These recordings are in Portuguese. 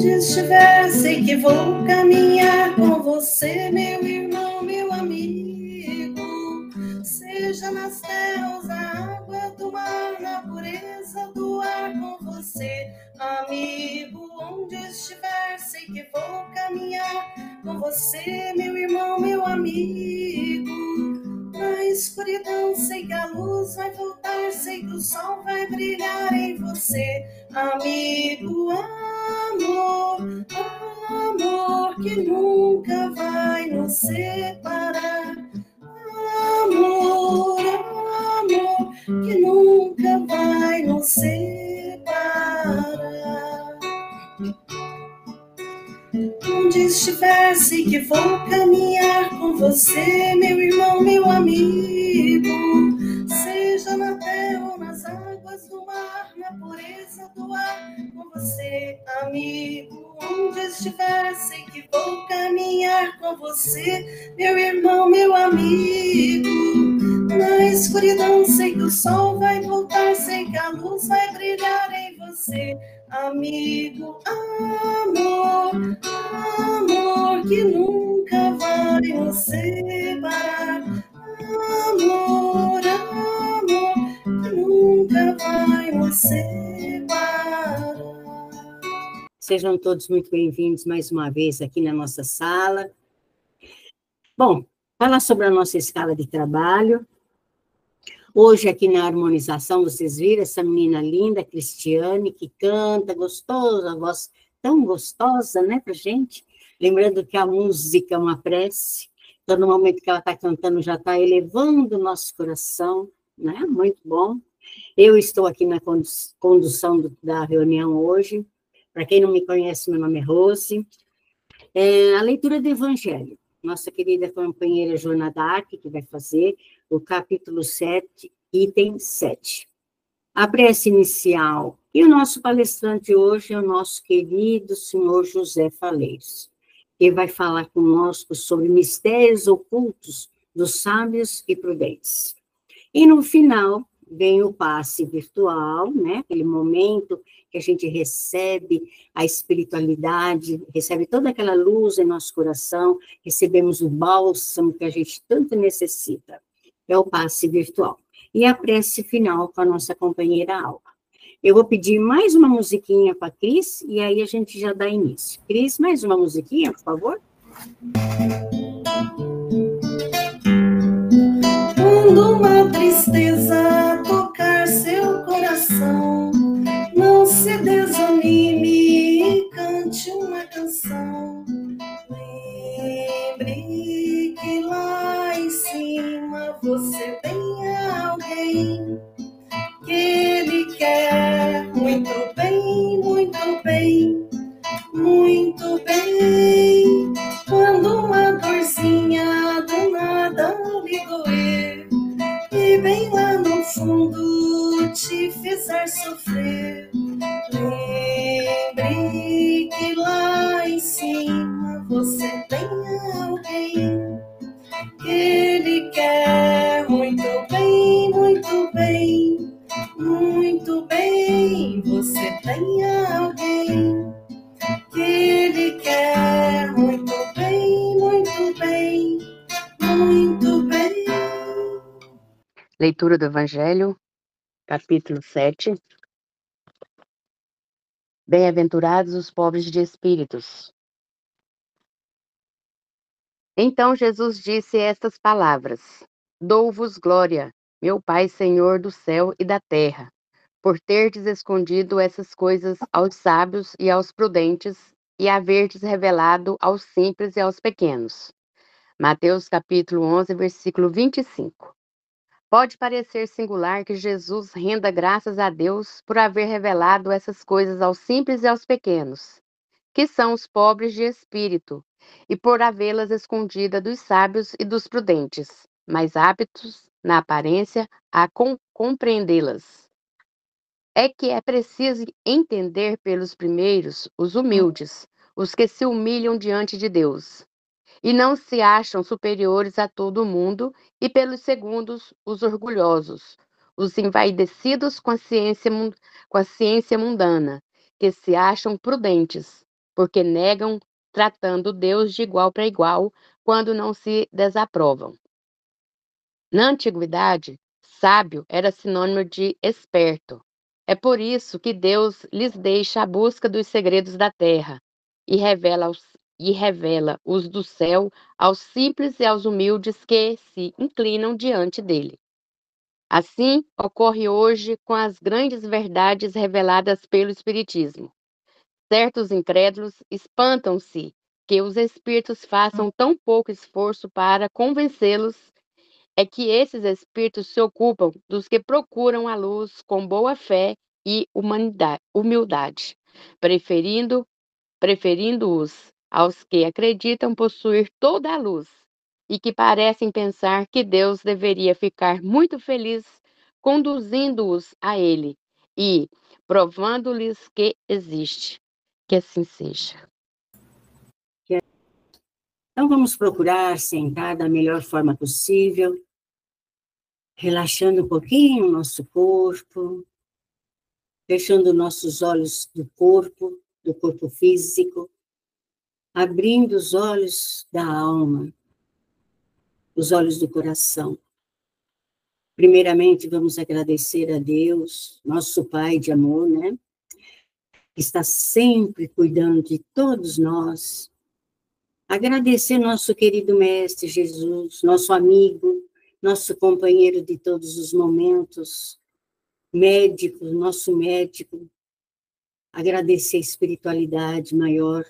onde estiver, sei que vou caminhar com você, meu irmão, meu amigo. Seja nas terras, a água do mar, na pureza do ar com você, amigo. Onde estiver, sei que vou caminhar com você, meu irmão, meu amigo. Na escuridão, sei que a luz vai voltar, sei que o sol vai brilhar em você, amigo. Amor, amor que nunca vai nos separar. Amor, amor que nunca vai nos separar. Onde estiver, sei que vou caminhar com você, meu irmão, meu amigo. Seja na terra ou nas águas do mar, na pureza do ar com você, amigo. Onde estiver, sei que vou caminhar com você, meu irmão, meu amigo. Na escuridão, sei que o sol vai voltar, sei que a luz vai brilhar em você, amigo. Amor, amor que nunca vai nos separar. Amor, amor que nunca vai nos separar. Sejam todos muito bem-vindos mais uma vez aqui na nossa sala. Bom, falar sobre a nossa escala de trabalho. Hoje, aqui na harmonização, vocês viram essa menina linda, Cristiane, que canta gostoso, a voz tão gostosa, né, pra gente? Lembrando que a música é uma prece, então, no momento que ela está cantando, já está elevando o nosso coração, né? Muito bom. Eu estou aqui na condução da reunião hoje. Para quem não me conhece, meu nome é Rose. A leitura do Evangelho. Nossa querida companheira Joana Dark, que vai fazer o capítulo 7, item 7. A prece inicial. E o nosso palestrante hoje é o nosso querido senhor José Faleiros, que vai falar conosco sobre mistérios ocultos dos sábios e prudentes. E no final vem o passe virtual, né? Aquele momento que a gente recebe a espiritualidade, recebe toda aquela luz em nosso coração, recebemos o bálsamo que a gente tanto necessita. É o passe virtual. E a prece final com a nossa companheira Alba. Eu vou pedir mais uma musiquinha para a Cris, e aí a gente já dá início. Cris, mais uma musiquinha, por favor. Quando uma tristeza tocar seu coração, não se desanime e cante uma canção. Lembre que lá em cima você tem alguém que ele quer muito bem, muito bem, muito bem. Quando uma dorzinha do nada lhe doer e bem lá no fundo te fizer sofrer, lembre que lá em cima você tem alguém que ele quer muito bem, muito bem, muito bem. Você tem alguém que ele quer muito bem, muito bem, muito bem. Leitura do Evangelho, capítulo 7. Bem-aventurados os pobres de espíritos. Então Jesus disse estas palavras: Dou-vos glória, meu Pai, Senhor do céu e da terra, por terdes escondido essas coisas aos sábios e aos prudentes, e haverdes revelado aos simples e aos pequenos. Mateus capítulo 11, versículo 25. Pode parecer singular que Jesus renda graças a Deus por haver revelado essas coisas aos simples e aos pequenos, que são os pobres de espírito, e por havê-las escondida dos sábios e dos prudentes, mais aptos, na aparência, a compreendê-las. É que é preciso entender pelos primeiros os humildes, os que se humilham diante de Deus, e não se acham superiores a todo mundo, e pelos segundos, os orgulhosos, os envaidecidos com a ciência mundana, que se acham prudentes, porque negam tratando Deus de igual para igual quando não se desaprovam. Na antiguidade, sábio era sinônimo de esperto. É por isso que Deus lhes deixa a busca dos segredos da terra e revela os do céu aos simples e aos humildes que se inclinam diante dele. Assim ocorre hoje com as grandes verdades reveladas pelo Espiritismo. Certos incrédulos espantam-se que os espíritos façam tão pouco esforço para convencê-los. É que esses espíritos se ocupam dos que procuram a luz com boa fé e humildade, preferindo-os aos que acreditam possuir toda a luz e que parecem pensar que Deus deveria ficar muito feliz conduzindo-os a Ele e provando-lhes que existe. Que assim seja. Então, vamos procurar sentar da melhor forma possível, relaxando um pouquinho o nosso corpo, fechando nossos olhos do corpo físico, abrindo os olhos da alma, os olhos do coração. Primeiramente, vamos agradecer a Deus, nosso Pai de amor, né? Que está sempre cuidando de todos nós. Agradecer nosso querido Mestre Jesus, nosso amigo, nosso companheiro de todos os momentos, médico, nosso médico. Agradecer a espiritualidade maior,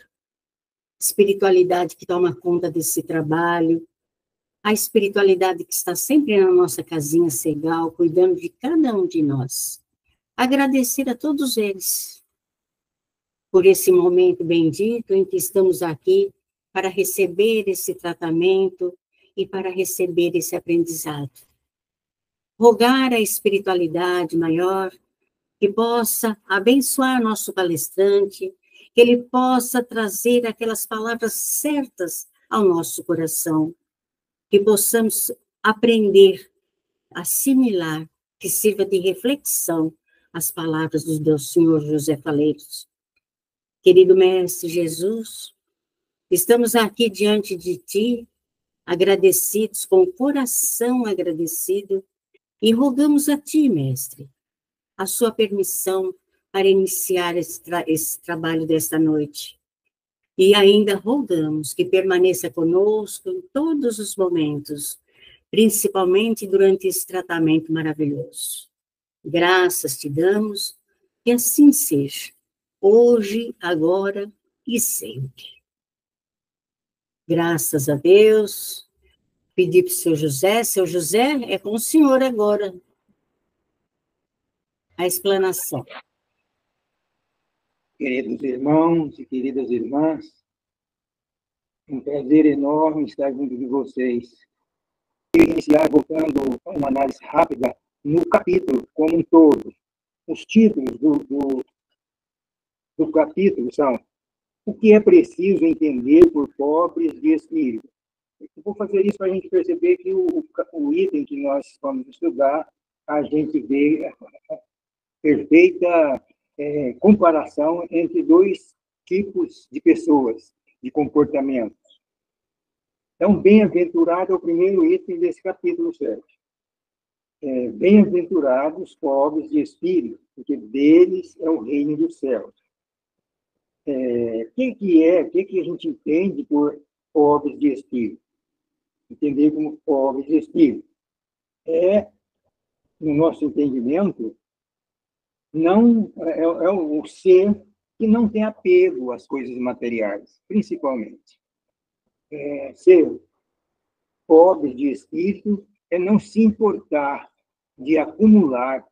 espiritualidade que toma conta desse trabalho, a espiritualidade que está sempre na nossa casinha cegal, cuidando de cada um de nós. Agradecer a todos eles por esse momento bendito em que estamos aqui para receber esse tratamento e para receber esse aprendizado. Rogar a espiritualidade maior que possa abençoar nosso palestrante, que ele possa trazer aquelas palavras certas ao nosso coração, que possamos aprender, assimilar, que sirva de reflexão as palavras do Senhor José Faleiros. Querido Mestre Jesus, estamos aqui diante de Ti, agradecidos, com o coração agradecido, e rogamos a Ti, Mestre, a Sua permissão para iniciar esse trabalho desta noite. E ainda rogamos que permaneça conosco em todos os momentos, principalmente durante esse tratamento maravilhoso. Graças te damos, que assim seja, hoje, agora e sempre. Graças a Deus. Pedi para o seu José, é com o senhor agora a explanação. Queridos irmãos e queridas irmãs, um prazer enorme estar junto de vocês. Quero iniciar voltando a uma análise rápida no capítulo como um todo. Os títulos do capítulo são: o que é preciso entender por pobres de espírito. Eu vou fazer isso para a gente perceber que o item que nós vamos estudar, a gente vê perfeita comparação entre dois tipos de pessoas, de comportamentos. Então, bem-aventurado é o primeiro item desse capítulo 7. Bem-aventurados pobres de espírito, porque deles é o reino dos céus. O que a gente entende por pobres de espírito? Entender como pobres de espírito no nosso entendimento, não é um ser que não tem apego às coisas materiais, principalmente. Ser pobre de espírito é não se importar de acumular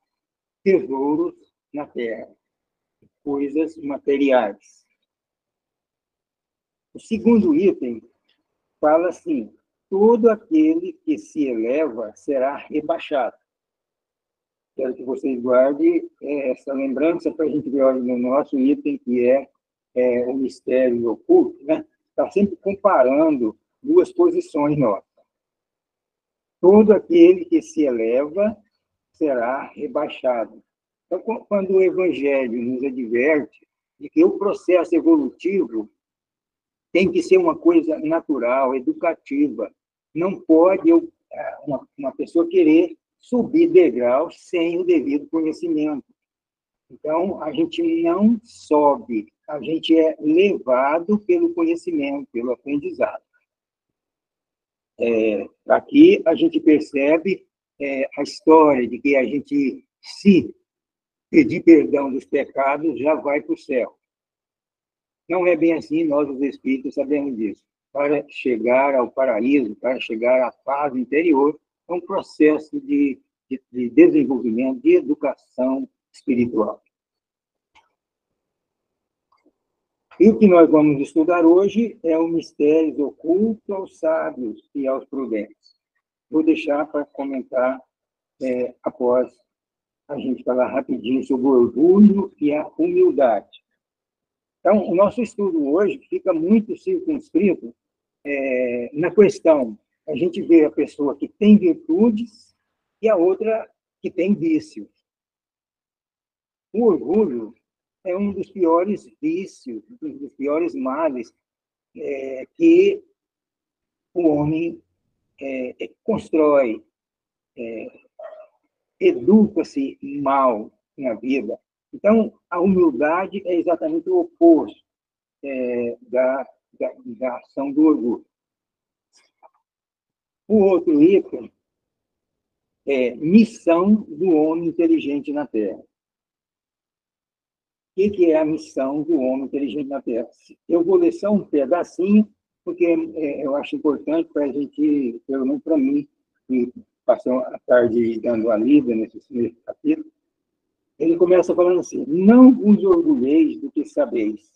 tesouros na terra, coisas materiais. O segundo item fala assim: todo aquele que se eleva será rebaixado. Quero que vocês guardem essa lembrança para a gente ver no nosso item, que é o mistério oculto, né? Está sempre comparando duas posições nossas. Todo aquele que se eleva será rebaixado. Então, quando o Evangelho nos adverte de que o processo evolutivo tem que ser uma coisa natural, educativa. Não pode uma pessoa querer subir degraus sem o devido conhecimento. Então, a gente não sobe, a gente é levado pelo conhecimento, pelo aprendizado. Aqui a gente percebe a história de que a gente, se pedir perdão dos pecados, já vai para o céu. Não é bem assim, nós, os espíritos, sabemos disso. Para chegar ao paraíso, para chegar à paz interior, é um processo de desenvolvimento, de educação espiritual. E o que nós vamos estudar hoje é o mistério oculto aos sábios e aos prudentes. Vou deixar para comentar após a gente falar rapidinho sobre o orgulho e a humildade. Então, o nosso estudo hoje fica muito circunscrito na questão. A gente vê a pessoa que tem virtudes e a outra que tem vícios. O orgulho é um dos piores vícios, um dos piores males que o homem constrói, educa-se mal na vida. Então, a humildade é exatamente o oposto da ação do orgulho. O outro item é missão do homem inteligente na Terra. O que é a missão do homem inteligente na Terra? Eu vou ler só um pedacinho, porque eu acho importante para a gente, pelo menos para mim, que passou a tarde dando a lida nesse capítulo. Ele começa falando assim: não vos orgulheis do que sabeis,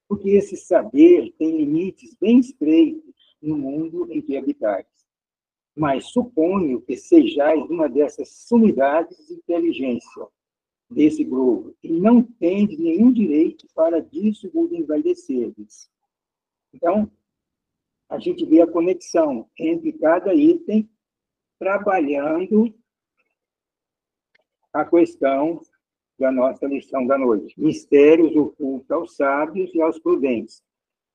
porque esse saber tem limites bem estreitos no mundo em que habitais. Mas suponho que sejais uma dessas sumidades de inteligência desse globo, e não tendes nenhum direito para disso vos envaidecerdes. Então, a gente vê a conexão entre cada item, trabalhando a questão da nossa lição da noite. Mistérios ocultos aos sábios e aos prudentes.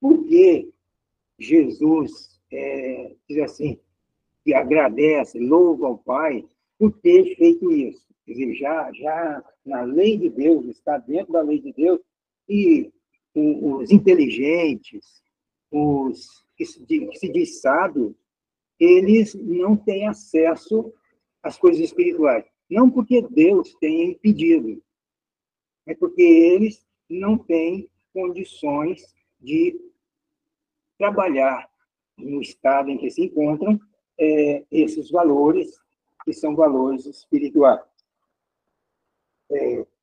Por que Jesus diz assim, que agradece, louva ao Pai por ter feito isso? Quer dizer, já na lei de Deus, está dentro da lei de Deus, e os inteligentes, os que se diz sábios, eles não têm acesso às coisas espirituais. Não porque Deus tenha impedido, é porque eles não têm condições de trabalhar no estado em que se encontram esses valores, que são valores espirituais.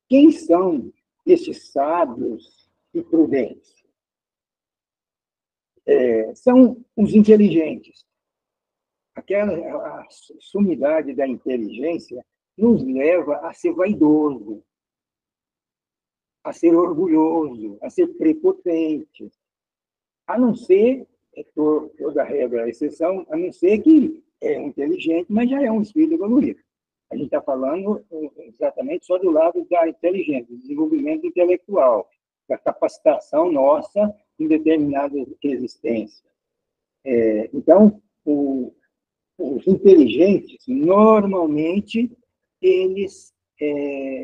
Quem são esses sábios e prudentes? São os inteligentes. A sumidade da inteligência nos leva a ser vaidoso, a ser orgulhoso, a ser prepotente, a não ser, toda regra é exceção, a não ser que é inteligente, mas já é um espírito evoluído. A gente está falando exatamente só do lado da inteligência, do desenvolvimento intelectual, da capacitação nossa em determinada existência. Então, os inteligentes, normalmente, eles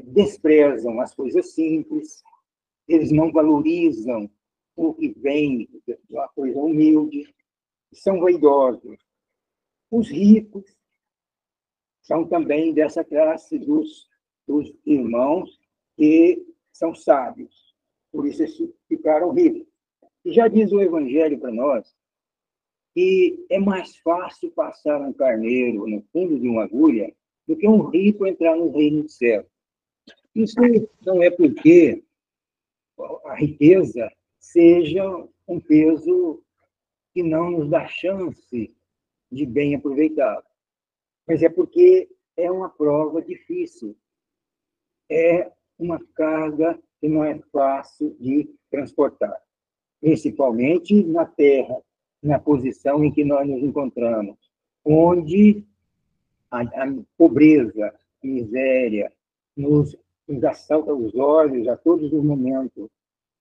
desprezam as coisas simples, eles não valorizam o que vem de uma coisa humilde, são vaidosos. Os ricos são também dessa classe dos irmãos que são sábios, por isso eles ficaram ricos. E já diz o Evangelho para nós que é mais fácil passar um carneiro no fundo de uma agulha do que um rico entrar no reino do céu. Isso não é porque a riqueza seja um peso que não nos dá chance de bem aproveitá-lo, mas é porque é uma prova difícil, é uma carga que não é fácil de transportar, principalmente na Terra, na posição em que nós nos encontramos, onde a pobreza, a miséria, nos assalta os olhos a todos os momentos.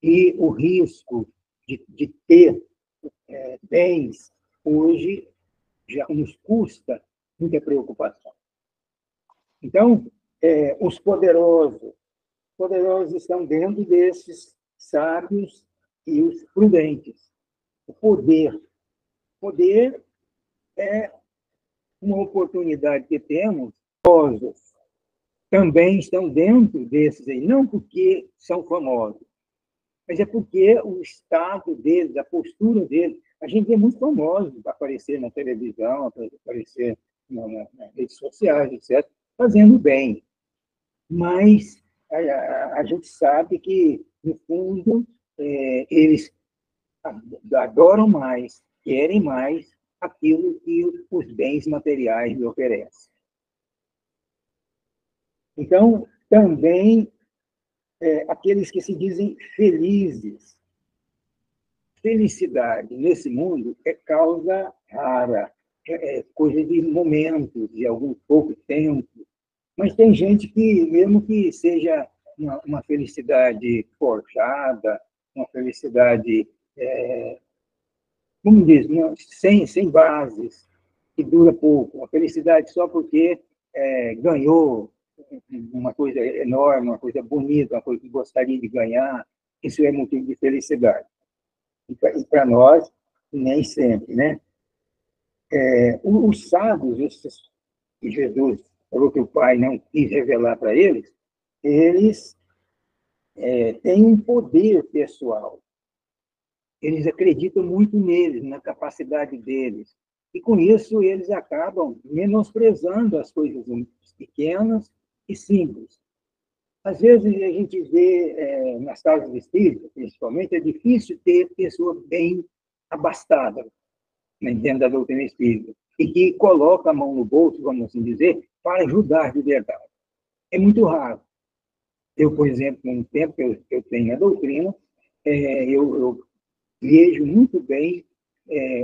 E o risco de ter bens, hoje, já nos custa muita preocupação. Então, os poderosos estão dentro desses sábios e os prudentes. O poder é uma oportunidade que temos. Famosos também estão dentro desses aí, não porque são famosos, mas é porque o estado deles, a postura deles. A gente vê muitos famosos aparecer na televisão, aparecer nas redes sociais, etc., fazendo bem. Mas a gente sabe que, no fundo, eles adoram mais, querem mais aquilo que os bens materiais lhe oferecem. Então, também, aqueles que se dizem felizes. Felicidade nesse mundo é causa rara, é coisa de momentos, de algum pouco tempo. Mas tem gente que, mesmo que seja uma felicidade forjada, uma felicidade, como diz, sem bases, que dura pouco, uma felicidade só porque ganhou uma coisa enorme, uma coisa bonita, uma coisa que gostaria de ganhar, isso é motivo de felicidade. E para nós, nem sempre, né? Os sábios, esses que Jesus falou que o Pai não quis revelar para eles têm um poder pessoal. Eles acreditam muito neles, na capacidade deles. E, com isso, eles acabam menosprezando as coisas pequenas e simples. Às vezes, a gente vê, nas casas espíritas, principalmente, é difícil ter pessoa bem abastada, dentro da doutrina espírita, e que coloca a mão no bolso, vamos assim dizer, para ajudar de verdade. É muito raro. Eu, por exemplo, no tempo que eu tenho a doutrina, eu vejo muito bem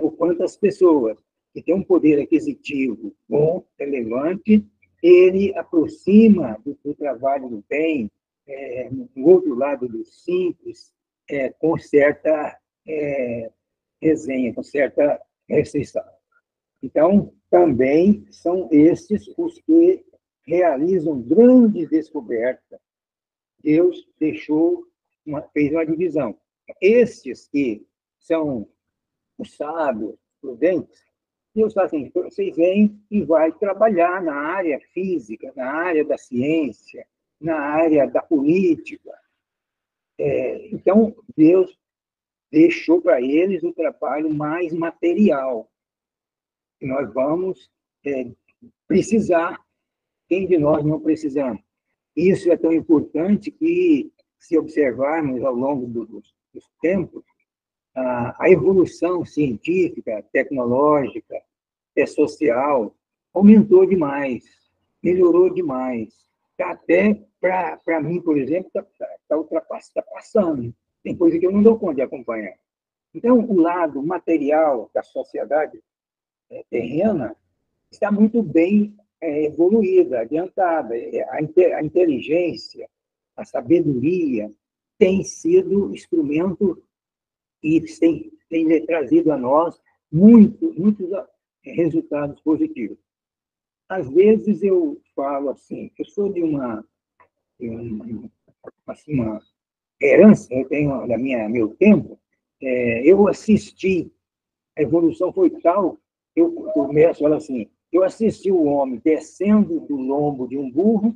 o quanto as pessoas que têm um poder aquisitivo bom, relevante, ele aproxima do trabalho do bem, no outro lado do simples, com certa resenha, com certa restrição. Então, também são estes os que realizam grandes descobertas. Deus fez uma divisão. Estes que são os sábios, prudentes, Deus fala assim, vocês vêm e vai trabalhar na área física, na área da ciência, na área da política. Então, Deus deixou para eles o trabalho mais material. E nós vamos precisar. Quem de nós não precisamos? Isso é tão importante que, se observarmos ao longo dos tempos, a evolução científica, tecnológica, social, aumentou demais, melhorou demais. Até, para mim, por exemplo, está passando. Tem coisa que eu não dou conta de acompanhar. Então, o lado material da sociedade terrena está muito bem evoluída, adiantada. A inteligência, a sabedoria tem sido instrumento e tem trazido a nós muitos resultados positivos. Às vezes eu falo assim, eu sou de uma herança, eu tenho da meu tempo, eu assisti, a evolução foi tal, eu começo a falar assim, eu assisti o homem descendo do lombo de um burro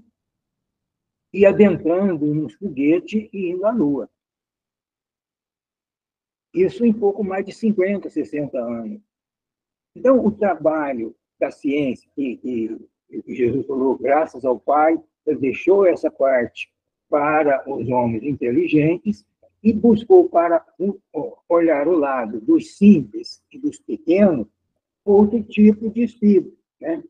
e adentrando nos foguetes e indo à Lua. Isso em pouco mais de 50, 60 anos. Então, o trabalho da ciência, que Jesus falou, graças ao Pai, ele deixou essa parte para os homens inteligentes e buscou para olhar o lado dos simples e dos pequenos outro tipo de espírito. Né?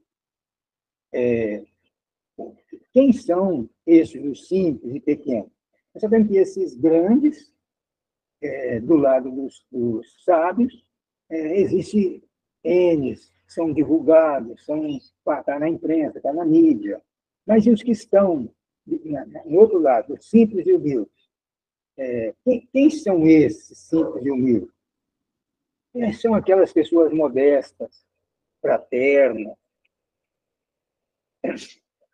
Quem são esses, os simples e pequenos? Nós sabemos que esses grandes, do lado dos sábios, existem N, são divulgados, está na imprensa, está na mídia. Mas e os que estão no outro lado, os simples e humildes? Quem são esses simples e humildes? São aquelas pessoas modestas, fraternas,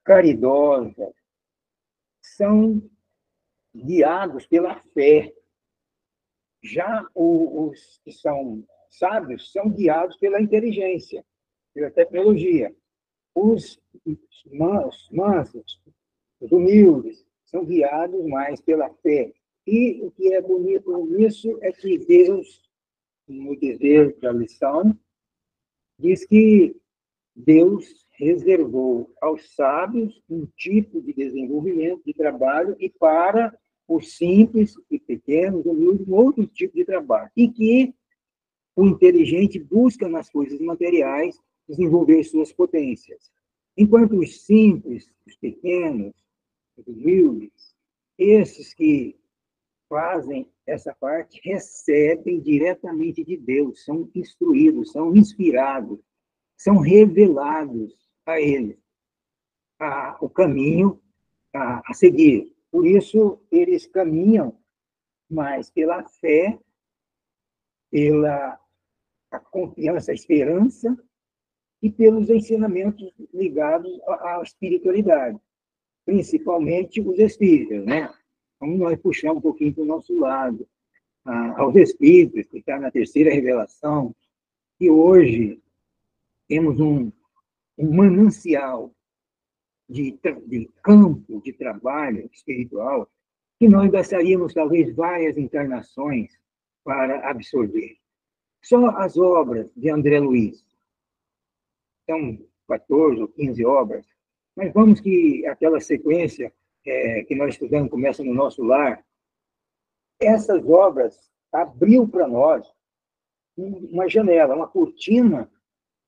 caridosas, são guiados pela fé. Já os que são sábios são guiados pela inteligência, pela tecnologia. Os mansos, os humildes, são guiados mais pela fé. E o que é bonito nisso é que Deus, no dizer da lição, diz que Deus reservou aos sábios um tipo de desenvolvimento, de trabalho, e para os simples e pequenos, humildes, um outro tipo de trabalho. E que o inteligente busca nas coisas materiais desenvolver suas potências. Enquanto os simples, os pequenos, os humildes, esses que fazem essa parte, recebem diretamente de Deus, são instruídos, são inspirados, são revelados a eles o caminho a seguir. Por isso, eles caminham mais pela fé, pela confiança, a esperança e pelos ensinamentos ligados à espiritualidade, principalmente os espíritos, né? Vamos nós puxar um pouquinho para o nosso lado, aos espíritos, que está na terceira revelação, e hoje temos um manancial de campo de trabalho espiritual que nós gastaríamos talvez várias encarnações para absorver. Só as obras de André Luiz, são 14 ou 15 obras, mas vamos que aquela sequência que nós estudamos começa no nosso lar, essas obras abriu para nós uma janela, uma cortina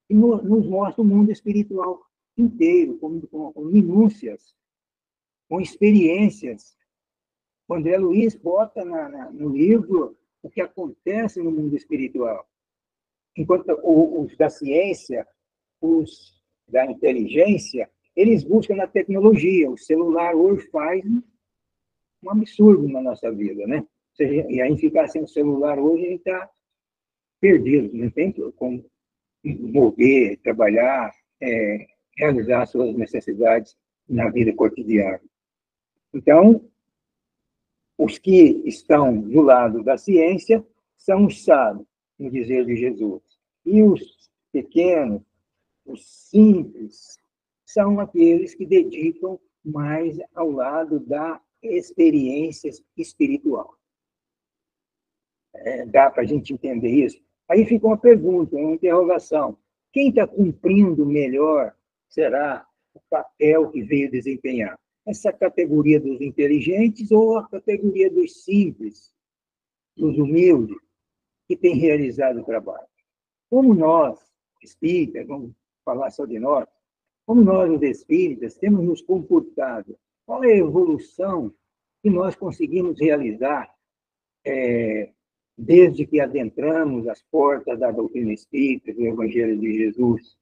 que nos mostra o mundo espiritual inteiro, com minúcias, com experiências. O André Luiz bota no livro o que acontece no mundo espiritual. Enquanto os da ciência, os da inteligência, eles buscam na tecnologia. O celular hoje faz um absurdo na nossa vida, né? Ou seja, e aí ficar sem o celular hoje, a gente está perdido, não tem como mover, trabalhar, realizar suas necessidades na vida cotidiana. Então, os que estão do lado da ciência são os sábios, no dizer de Jesus. E os pequenos, os simples, são aqueles que dedicam mais ao lado da experiência espiritual. Dá para a gente entender isso? Aí fica uma pergunta, uma interrogação. Quem está cumprindo melhor será o papel que veio desempenhar? Essa categoria dos inteligentes ou a categoria dos simples, dos humildes, que tem realizado o trabalho? Como nós, espíritas, vamos falar só de nós, como nós, os espíritas, temos nos comportado? Qual é a evolução que nós conseguimos realizar desde que adentramos as portas da doutrina espírita, do Evangelho de Jesus?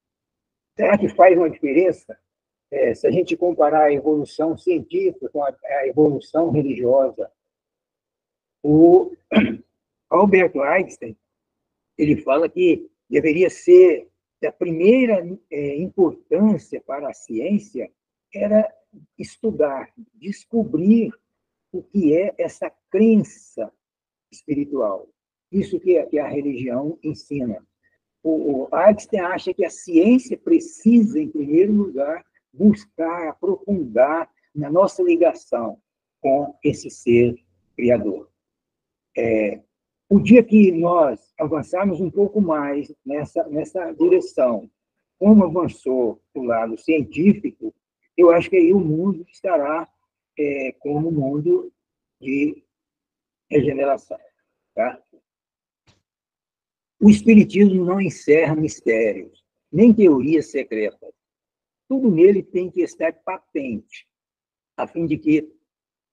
Será que faz uma diferença se a gente comparar a evolução científica com a evolução religiosa? O Albert Einstein, ele fala que deveria ser a primeira importância para a ciência era estudar, descobrir o que é essa crença espiritual. Isso que a religião ensina. O Einstein acha que a ciência precisa, em primeiro lugar, buscar, aprofundar na nossa ligação com esse ser criador. O dia que nós avançarmos um pouco mais nessa direção, como avançou o lado científico, eu acho que aí o mundo estará como um mundo de regeneração. Tá? O Espiritismo não encerra mistérios, nem teorias secretas. Tudo nele tem que estar patente, a fim de que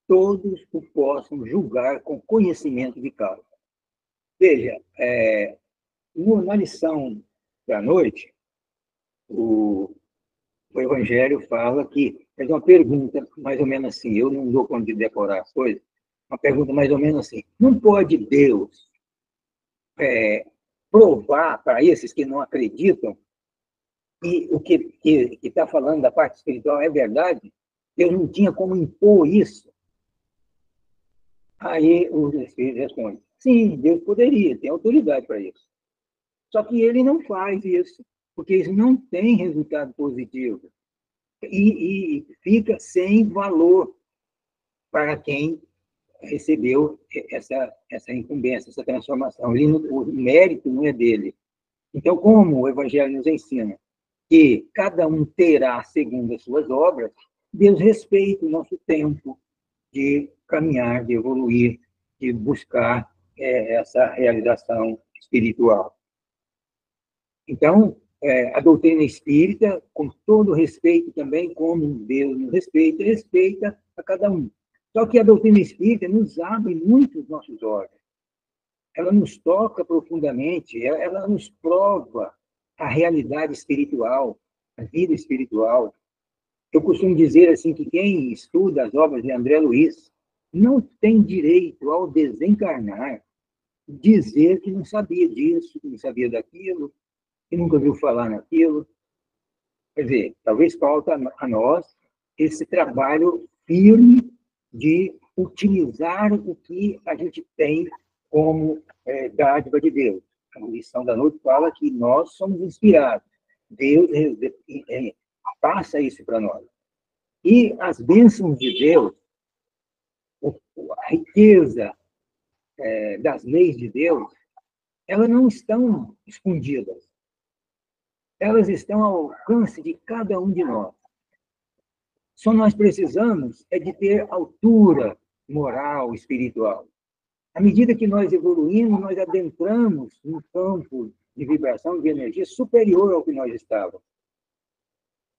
todos o possam julgar com conhecimento de causa. Veja, na lição da noite, o Evangelho fala que, é uma pergunta mais ou menos assim, eu não dou conta de decorar as coisas, uma pergunta mais ou menos assim: não pode Deus provar para esses que não acreditam que o que está falando da parte espiritual é verdade? Deus não tinha como impor isso? Aí o Espírito responde: sim, Deus poderia, tem autoridade para isso. Só que ele não faz isso, porque isso não tem resultado positivo. E fica sem valor para quem recebeu essa incumbência, essa transformação. O mérito não é dele. Então, como o Evangelho nos ensina que cada um terá segundo as suas obras, Deus respeita o nosso tempo de caminhar, de evoluir, de buscar essa realização espiritual. Então, a doutrina espírita, com todo respeito também, como Deus nos respeita, respeita a cada um. Só que a doutrina espírita nos abre muito os nossos olhos. Ela nos toca profundamente, ela nos prova a realidade espiritual, a vida espiritual. Eu costumo dizer assim que quem estuda as obras de André Luiz não tem direito, ao desencarnar, dizer que não sabia disso, que não sabia daquilo, que nunca ouviu falar naquilo. Quer dizer, talvez falta a nós esse trabalho firme de utilizar o que a gente tem como dádiva de Deus. A lição da noite fala que nós somos inspirados. Deus passa isso para nós. E as bênçãos de Deus, a riqueza das leis de Deus, elas não estão escondidas. Elas estão ao alcance de cada um de nós. Só nós precisamos de ter altura moral, espiritual. À medida que nós evoluímos, nós adentramos um campo de vibração, de energia superior ao que nós estávamos.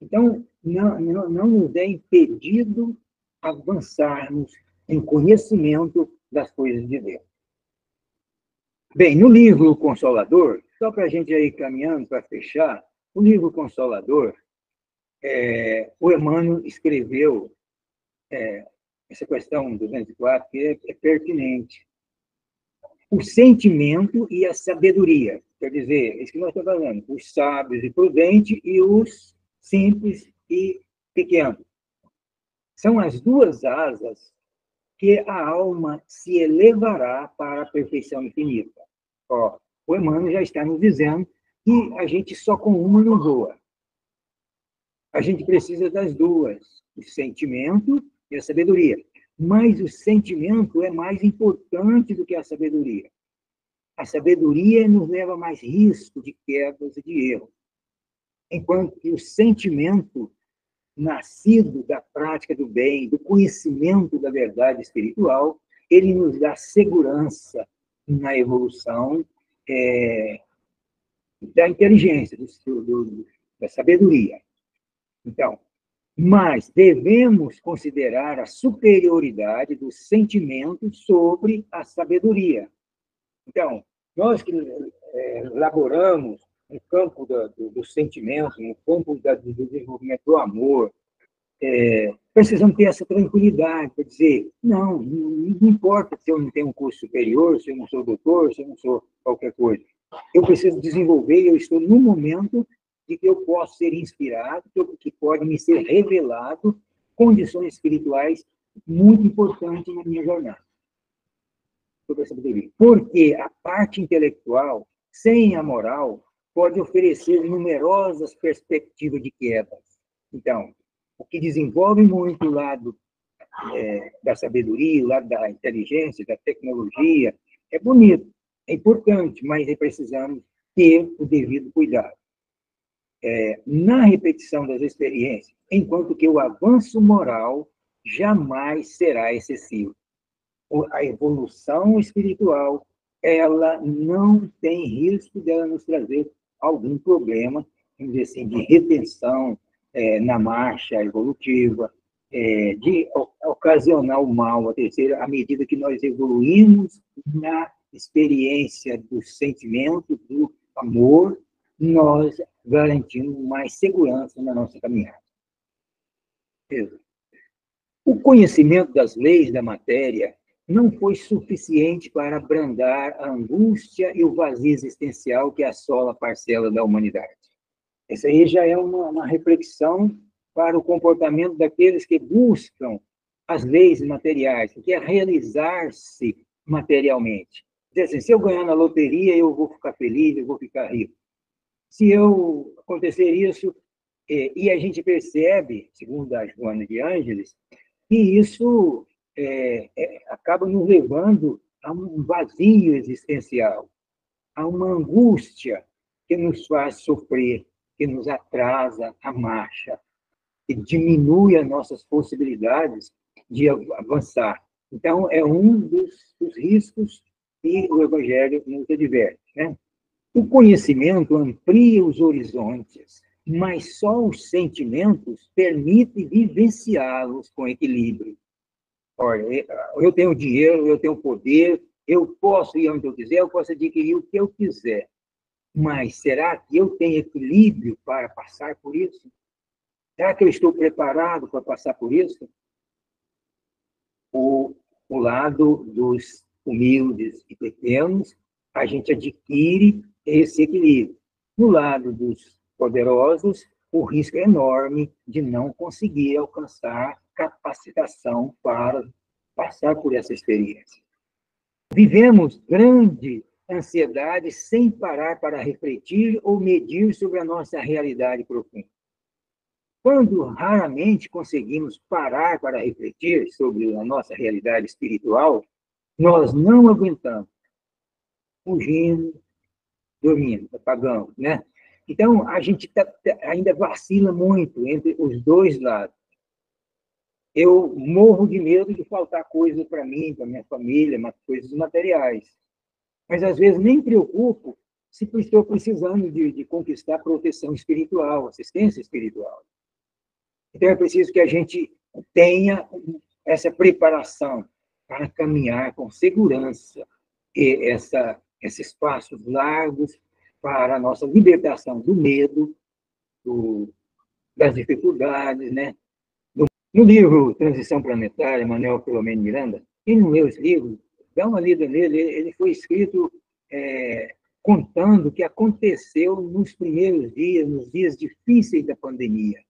Então, não nos é impedido avançarmos em conhecimento das coisas de Deus. Bem, no livro Consolador, só para a gente ir caminhando para fechar, o livro Consolador, o Emmanuel escreveu essa questão 204, que é pertinente. O sentimento e a sabedoria. Quer dizer, isso que nós estamos falando, os sábios e prudentes e os simples e pequenos. São as duas asas que a alma se elevará para a perfeição infinita. O Emmanuel já está nos dizendo que a gente só com uma não voa. A gente precisa das duas, o sentimento e a sabedoria. Mas o sentimento é mais importante do que a sabedoria. A sabedoria nos leva a mais risco de quedas e de erros. Enquanto que o sentimento, nascido da prática do bem, do conhecimento da verdade espiritual, ele nos dá segurança na evolução da inteligência, da sabedoria. Então, mas devemos considerar a superioridade do sentimento sobre a sabedoria. Então, nós que elaboramos no campo do sentimento, no campo do desenvolvimento do amor, precisamos ter essa tranquilidade para dizer, não importa se eu não tenho um curso superior, se eu não sou doutor, se eu não sou qualquer coisa. Eu preciso desenvolver, eu estou no momento de que eu posso ser inspirado, que pode me ser revelado condições espirituais muito importantes na minha jornada. Porque a parte intelectual, sem a moral, pode oferecer numerosas perspectivas de quedas. Então, o que desenvolve muito o lado da sabedoria, o lado da inteligência, da tecnologia, é bonito, é importante, mas precisamos ter o devido cuidado. Na repetição das experiências, enquanto que o avanço moral jamais será excessivo. A evolução espiritual, ela não tem risco dela nos trazer algum problema, vamos dizer assim, de retenção na marcha evolutiva, de ocasionar o mal, à medida que nós evoluímos na experiência do sentimento, do amor, nós garantimos mais segurança na nossa caminhada. O conhecimento das leis da matéria não foi suficiente para abrandar a angústia e o vazio existencial que assola a parcela da humanidade. Essa aí já é uma reflexão para o comportamento daqueles que buscam as leis materiais, que é realizar-se materialmente. Dizer assim, se eu ganhar na loteria, eu vou ficar feliz, eu vou ficar rico. Se eu acontecer isso, e a gente percebe, segundo a Joana de Ângeles, que isso acaba nos levando a um vazio existencial, a uma angústia que nos faz sofrer, que nos atrasa a marcha, que diminui as nossas possibilidades de avançar. Então, é um dos riscos que o Evangelho nos adverte, né? O conhecimento amplia os horizontes, mas só os sentimentos permitem vivenciá-los com equilíbrio. Olha, eu tenho dinheiro, eu tenho poder, eu posso ir onde eu quiser, eu posso adquirir o que eu quiser. Mas será que eu tenho equilíbrio para passar por isso? Será que eu estou preparado para passar por isso? O lado dos humildes e pequenos, a gente adquire esse equilíbrio. No lado dos poderosos, o risco é enorme de não conseguir alcançar capacitação para passar por essa experiência. Vivemos grande ansiedade sem parar para refletir ou medir sobre a nossa realidade profunda. Quando raramente conseguimos parar para refletir sobre a nossa realidade espiritual, nós não aguentamos, fugindo, dormindo, apagamos, né? Então, a gente ainda vacila muito entre os dois lados. Eu morro de medo de faltar coisas para mim, para minha família, coisas materiais. Mas, às vezes, nem preocupo se estou precisando de conquistar proteção espiritual, assistência espiritual. Então, é preciso que a gente tenha essa preparação para caminhar com segurança e esses passos largos para a nossa libertação do medo, das dificuldades, né? No livro Transição Planetária, Manuel Filomeno Miranda, quem não leu esse livro, dá uma lida nele, ele foi escrito contando o que aconteceu nos primeiros dias, nos dias difíceis da pandemia.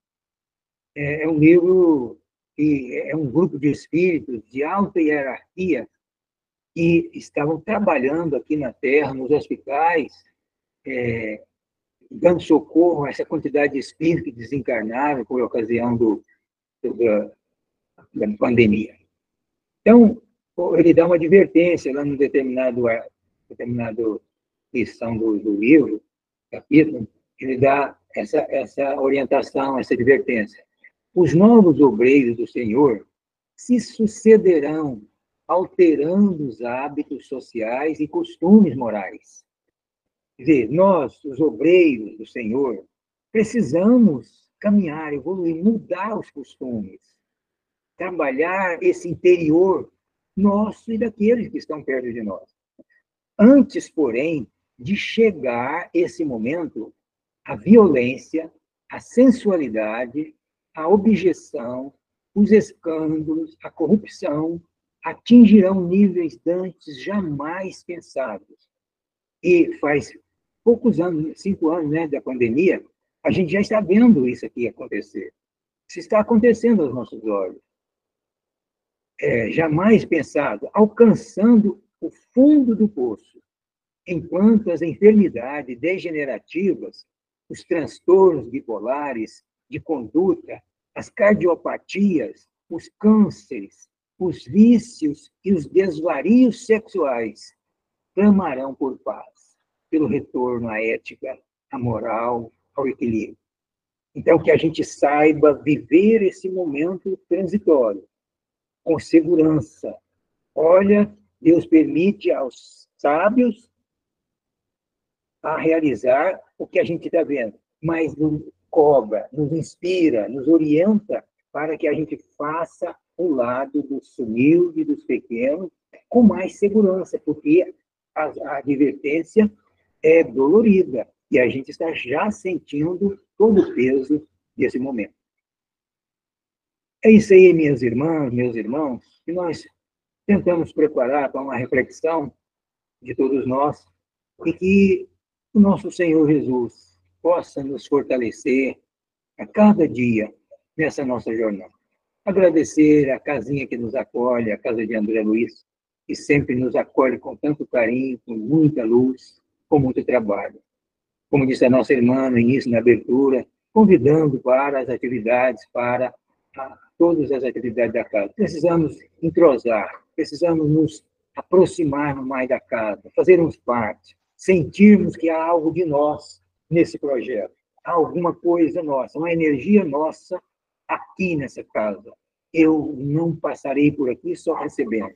É um livro que é um grupo de espíritos de alta hierarquia que estavam trabalhando aqui na Terra, nos hospitais, dando socorro a essa quantidade de espíritos que desencarnaram por ocasião da pandemia. Então, ele dá uma advertência lá num determinado lição do livro, capítulo, ele dá essa orientação, essa advertência. Os novos obreiros do Senhor se sucederão, alterando os hábitos sociais e costumes morais. Quer dizer, nós, os obreiros do Senhor, precisamos caminhar, evoluir, mudar os costumes, trabalhar esse interior nosso e daqueles que estão perto de nós. Antes, porém, de chegar esse momento, a violência, a sensualidade, a objeção, os escândalos, a corrupção atingirão níveis dantes jamais pensados. E faz poucos anos, 5 anos, né, da pandemia, a gente já está vendo isso aqui acontecer. Isso está acontecendo aos nossos olhos. Jamais pensado, alcançando o fundo do poço, enquanto as enfermidades degenerativas, os transtornos bipolares de conduta, as cardiopatias, os cânceres, os vícios e os desvarios sexuais clamarão por paz, pelo retorno à ética, à moral, ao equilíbrio. Então, que a gente saiba viver esse momento transitório, com segurança. Olha, Deus permite aos sábios a realizar o que a gente está vendo, mas nos cobra, nos inspira, nos orienta para que a gente faça o lado dos humildes, dos pequenos, com mais segurança, porque a advertência é dolorida e a gente está já sentindo todo o peso desse momento. É isso aí, minhas irmãs, meus irmãos, que nós tentamos preparar para uma reflexão de todos nós e que o nosso Senhor Jesus possa nos fortalecer a cada dia nessa nossa jornada. Agradecer a casinha que nos acolhe, a casa de André Luiz, que sempre nos acolhe com tanto carinho, com muita luz, com muito trabalho. Como disse a nossa irmã no início, na abertura, convidando para as atividades, para todas as atividades da casa. Precisamos entrosar, precisamos nos aproximar mais da casa, fazermos parte, sentirmos que há algo de nós nesse projeto, há alguma coisa nossa, uma energia nossa aqui nessa casa. Eu não passarei por aqui só recebendo,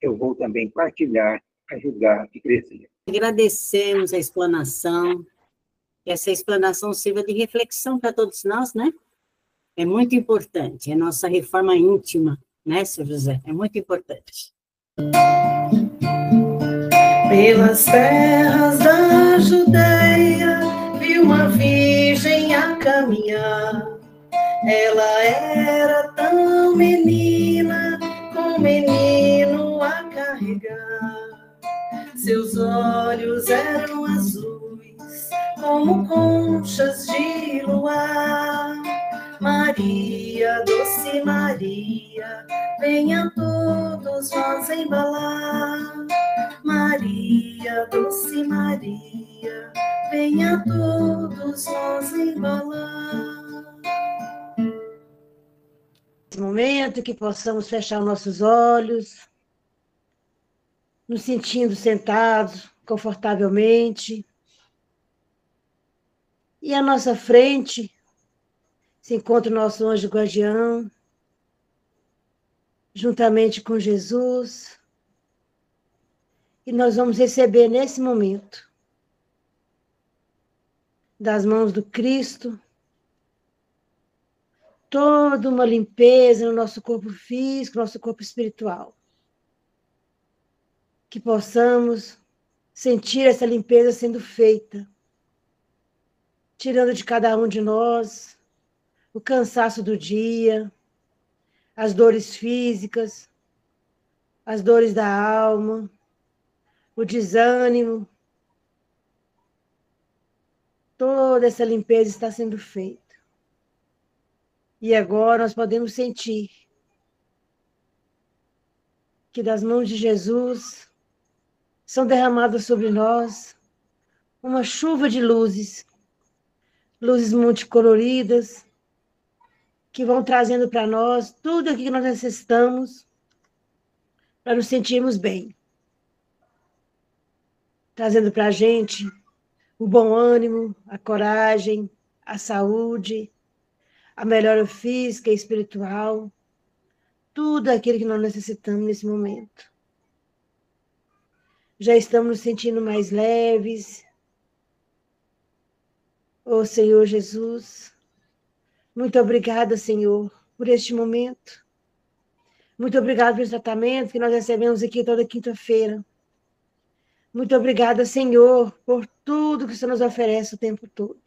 eu vou também partilhar, ajudar e crescer. Agradecemos a explanação, que essa explanação sirva de reflexão para todos nós, né? É muito importante, é nossa reforma íntima, né, Sr. José? É muito importante. Pelas terras da Judeia, vi uma virgem a caminhar. Ela era tão menina, com um menino a carregar. Seus olhos eram azuis, como conchas de luar. Maria, doce Maria, venha todos nós embalar. Maria, doce Maria, venha todos nós embalar. Nesse momento que possamos fechar nossos olhos, nos sentindo sentados confortavelmente, e à nossa frente se encontra o nosso anjo guardião, juntamente com Jesus, e nós vamos receber nesse momento, das mãos do Cristo, toda uma limpeza no nosso corpo físico, no nosso corpo espiritual. Que possamos sentir essa limpeza sendo feita, tirando de cada um de nós o cansaço do dia, as dores físicas, as dores da alma, o desânimo. Toda essa limpeza está sendo feita. E agora nós podemos sentir que das mãos de Jesus são derramadas sobre nós uma chuva de luzes, luzes multicoloridas, que vão trazendo para nós tudo aquilo que nós necessitamos para nos sentirmos bem. Trazendo para a gente o bom ânimo, a coragem, a saúde, a melhora física e espiritual, tudo aquilo que nós necessitamos nesse momento. Já estamos nos sentindo mais leves. Ô Senhor Jesus, muito obrigada, Senhor, por este momento. Muito obrigada pelo tratamento que nós recebemos aqui toda quinta-feira. Muito obrigada, Senhor, por tudo que o Senhor nos oferece o tempo todo.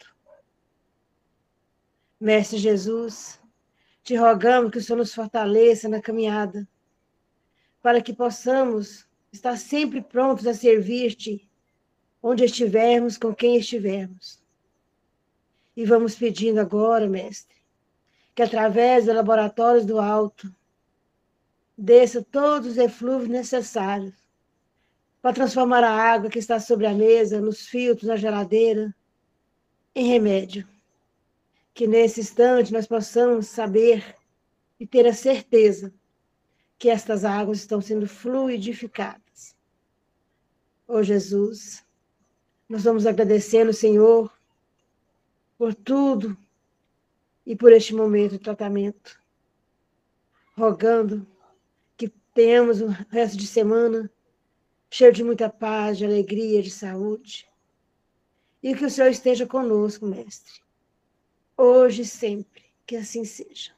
Mestre Jesus, te rogamos que o Senhor nos fortaleça na caminhada, para que possamos estar sempre prontos a servir-te, onde estivermos, com quem estivermos. E vamos pedindo agora, Mestre, que através dos laboratórios do alto, desça todos os eflúvios necessários para transformar a água que está sobre a mesa, nos filtros, na geladeira, em remédio. Que nesse instante nós possamos saber e ter a certeza que estas águas estão sendo fluidificadas. Ó Jesus, nós vamos agradecendo, Senhor, por tudo e por este momento de tratamento, rogando que tenhamos o resto de semana cheio de muita paz, de alegria, de saúde, e que o Senhor esteja conosco, Mestre, hoje e sempre, que assim seja.